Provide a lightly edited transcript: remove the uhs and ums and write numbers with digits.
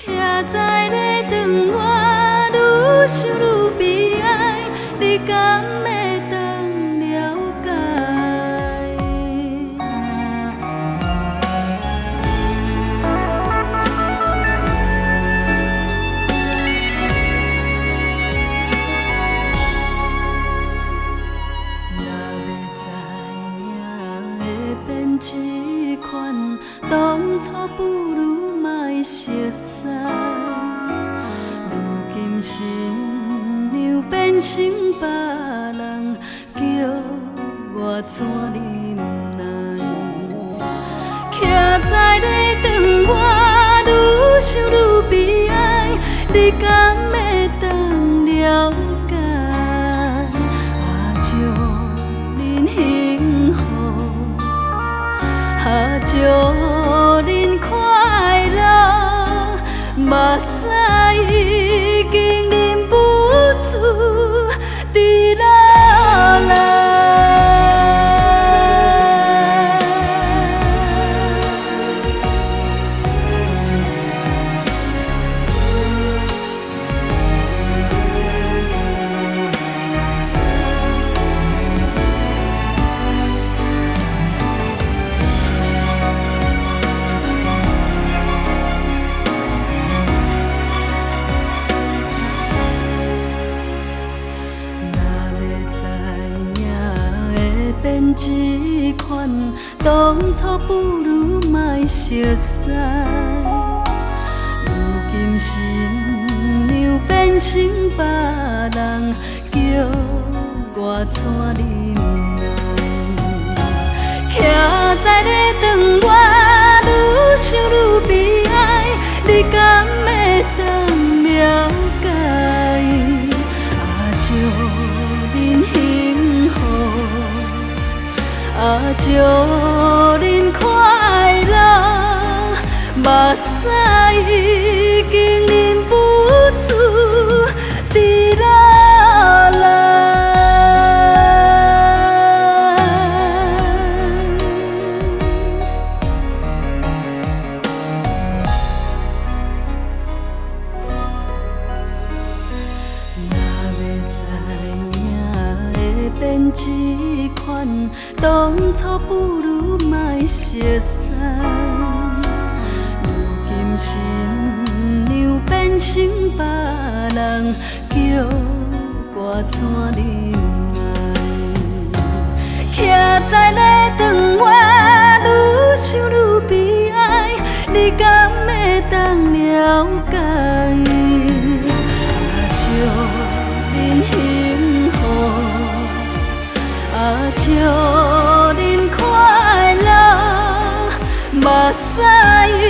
徛在咧窗外，愈想愈悲哀，你敢会当了解？若要知影会变这款，当初不如莫熟悉。如今新娘变成别人，叫我怎忍耐？徛在咧窗外，愈想愈悲哀，你敢会当了解？祝恁幸福，祝恁快乐，目屎已经忍不住滴落来。变这款，当初不如莫熟悉。如今新娘变成别人，叫我怎忍耐？徛在咧窗外，愈想愈悲哀，你敢会当了解？祝恁幸福。祝恁快乐，目屎已经忍不住滴落来。若要知影会变这款，当初不如莫熟悉。如今新娘变成别人，叫我怎忍耐？徛在咧窗外，愈想愈悲哀，你敢会当了解？祝恁幸福。祝恁快乐，目屎已